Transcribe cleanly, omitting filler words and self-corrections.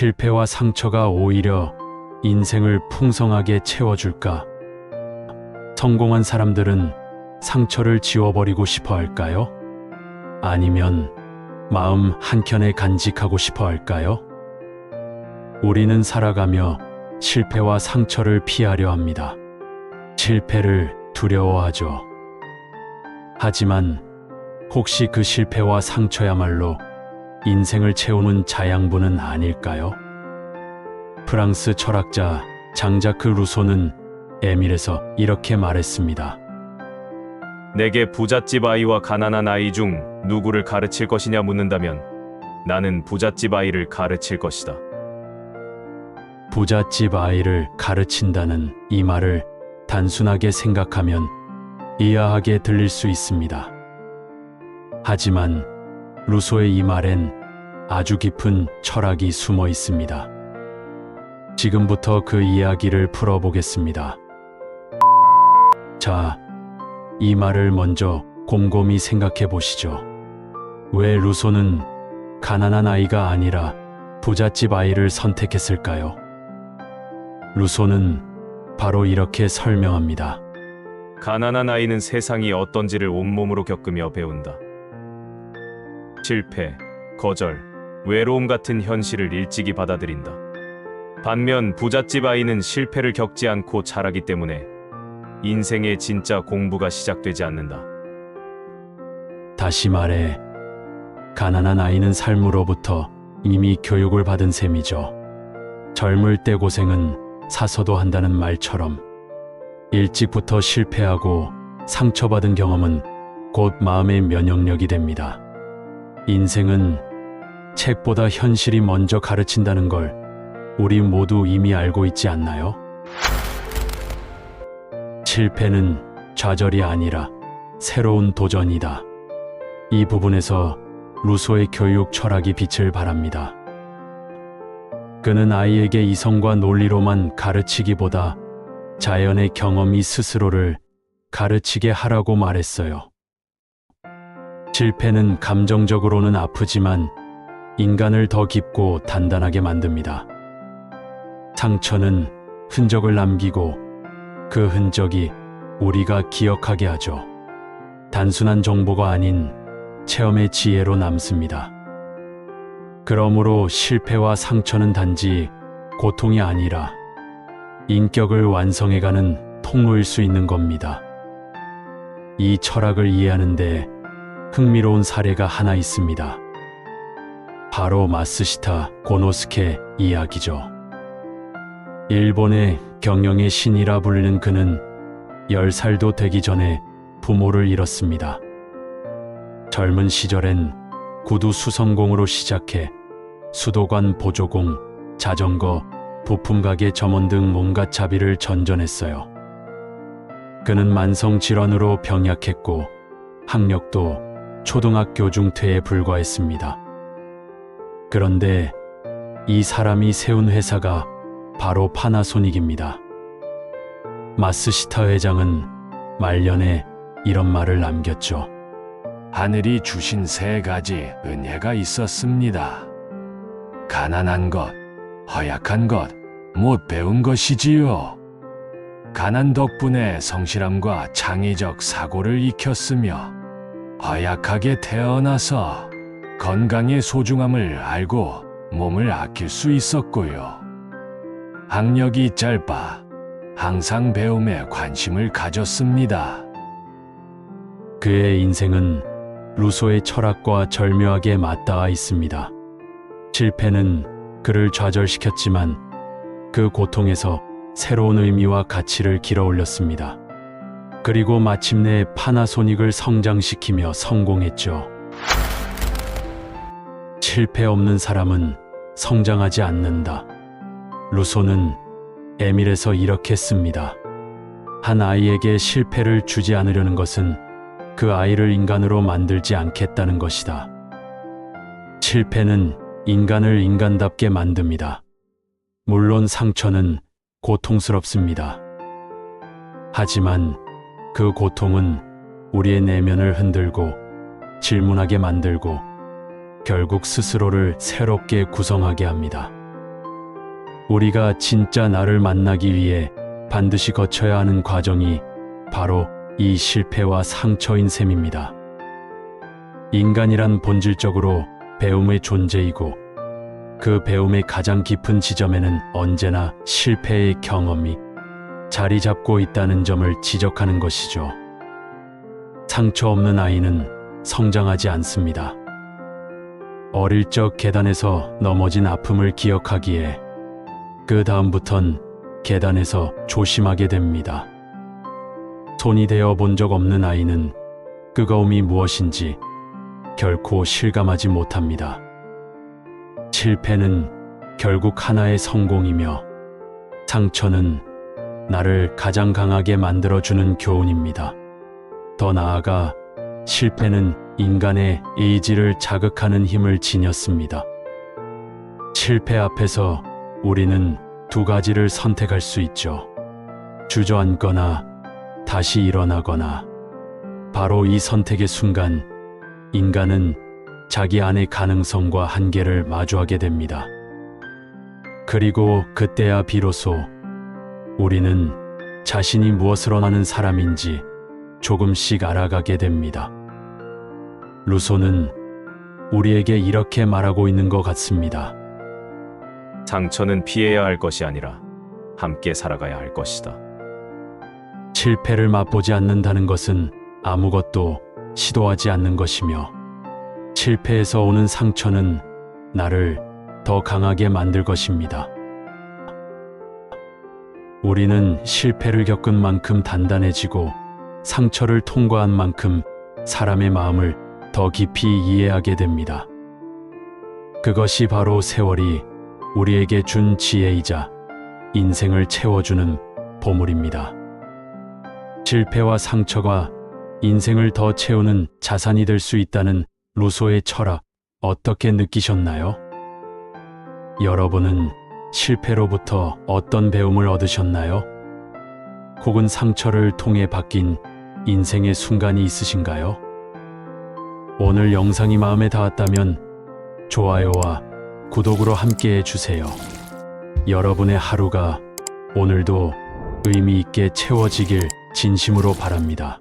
실패와 상처가 오히려 인생을 풍성하게 채워줄까? 성공한 사람들은 상처를 지워버리고 싶어 할까요? 아니면 마음 한켠에 간직하고 싶어 할까요? 우리는 살아가며 실패와 상처를 피하려 합니다. 실패를 두려워하죠. 하지만 혹시 그 실패와 상처야말로 인생을 채우는 자양분은 아닐까요? 프랑스 철학자 장자크 루소는 에밀에서 이렇게 말했습니다. 내게 부잣집 아이와 가난한 아이 중 누구를 가르칠 것이냐 묻는다면 나는 부잣집 아이를 가르칠 것이다. 부잣집 아이를 가르친다는 이 말을 단순하게 생각하면 이하하게 들릴 수 있습니다. 하지만 루소의 이 말엔 아주 깊은 철학이 숨어 있습니다. 지금부터 그 이야기를 풀어보겠습니다. 자, 이 말을 먼저 곰곰이 생각해 보시죠. 왜 루소는 가난한 아이가 아니라 부잣집 아이를 선택했을까요? 루소는 바로 이렇게 설명합니다. 가난한 아이는 세상이 어떤지를 온몸으로 겪으며 배운다. 실패, 거절, 외로움 같은 현실을 일찍이 받아들인다. 반면 부잣집 아이는 실패를 겪지 않고 자라기 때문에 인생의 진짜 공부가 시작되지 않는다. 다시 말해, 가난한 아이는 삶으로부터 이미 교육을 받은 셈이죠. 젊을 때 고생은 사서도 한다는 말처럼 일찍부터 실패하고 상처받은 경험은 곧 마음의 면역력이 됩니다. 인생은 책보다 현실이 먼저 가르친다는 걸 우리 모두 이미 알고 있지 않나요? 실패는 좌절이 아니라 새로운 도전이다. 이 부분에서 루소의 교육 철학이 빛을 발합니다. 그는 아이에게 이성과 논리로만 가르치기보다 자연의 경험이 스스로를 가르치게 하라고 말했어요. 실패는 감정적으로는 아프지만 인간을 더 깊고 단단하게 만듭니다. 상처는 흔적을 남기고 그 흔적이 우리가 기억하게 하죠. 단순한 정보가 아닌 체험의 지혜로 남습니다. 그러므로 실패와 상처는 단지 고통이 아니라 인격을 완성해가는 통로일 수 있는 겁니다. 이 철학을 이해하는데 흥미로운 사례가 하나 있습니다. 바로 마쓰시타 고노스케 이야기죠. 일본의 경영의 신이라 불리는 그는 10살도 되기 전에 부모를 잃었습니다. 젊은 시절엔 구두 수선공으로 시작해 수도관 보조공, 자전거, 부품가게 점원 등 온갖 자비를 전전했어요. 그는 만성질환으로 병약했고 학력도 초등학교 중퇴에 불과했습니다. 그런데 이 사람이 세운 회사가 바로 파나소닉입니다. 마쓰시타 회장은 말년에 이런 말을 남겼죠. 하늘이 주신 3가지 은혜가 있었습니다. 가난한 것, 허약한 것, 못 배운 것이지요. 가난 덕분에 성실함과 창의적 사고를 익혔으며 허약하게 태어나서 건강의 소중함을 알고 몸을 아낄 수 있었고요. 학력이 짧아 항상 배움에 관심을 가졌습니다. 그의 인생은 루소의 철학과 절묘하게 맞닿아 있습니다. 실패는 그를 좌절시켰지만 그 고통에서 새로운 의미와 가치를 길어올렸습니다. 그리고 마침내 파나소닉을 성장시키며 성공했죠. 실패 없는 사람은 성장하지 않는다. 루소는 에밀에서 이렇게 씁니다. 한 아이에게 실패를 주지 않으려는 것은 그 아이를 인간으로 만들지 않겠다는 것이다. 실패는 인간을 인간답게 만듭니다. 물론 상처는 고통스럽습니다. 하지만 그 고통은 우리의 내면을 흔들고 질문하게 만들고 결국 스스로를 새롭게 구성하게 합니다. 우리가 진짜 나를 만나기 위해 반드시 거쳐야 하는 과정이 바로 이 실패와 상처인 셈입니다. 인간이란 본질적으로 배움의 존재이고 그 배움의 가장 깊은 지점에는 언제나 실패의 경험이 자리 잡고 있다는 점을 지적하는 것이죠. 상처 없는 아이는 성장하지 않습니다. 어릴 적 계단에서 넘어진 아픔을 기억하기에 그 다음부턴 계단에서 조심하게 됩니다. 손이 되어 본 적 없는 아이는 뜨거움이 무엇인지 결코 실감하지 못합니다. 실패는 결국 하나의 성공이며 상처는 나를 가장 강하게 만들어주는 교훈입니다. 더 나아가 실패는 인간의 의지를 자극하는 힘을 지녔습니다. 실패 앞에서 우리는 두 가지를 선택할 수 있죠. 주저앉거나 다시 일어나거나. 바로 이 선택의 순간 인간은 자기 안의 가능성과 한계를 마주하게 됩니다. 그리고 그때야 비로소 우리는 자신이 무엇을 원하는 사람인지 조금씩 알아가게 됩니다. 루소는 우리에게 이렇게 말하고 있는 것 같습니다. 상처는 피해야 할 것이 아니라 함께 살아가야 할 것이다. 실패를 맛보지 않는다는 것은 아무것도 시도하지 않는 것이며 실패에서 오는 상처는 나를 더 강하게 만들 것입니다. 우리는 실패를 겪은 만큼 단단해지고 상처를 통과한 만큼 사람의 마음을 더 깊이 이해하게 됩니다. 그것이 바로 세월이 우리에게 준 지혜이자 인생을 채워주는 보물입니다. 실패와 상처가 인생을 더 채우는 자산이 될 수 있다는 루소의 철학, 어떻게 느끼셨나요? 여러분은 실패로부터 어떤 배움을 얻으셨나요? 혹은 상처를 통해 바뀐 인생의 순간이 있으신가요? 오늘 영상이 마음에 닿았다면 좋아요와 구독으로 함께 해주세요. 여러분의 하루가 오늘도 의미 있게 채워지길 진심으로 바랍니다.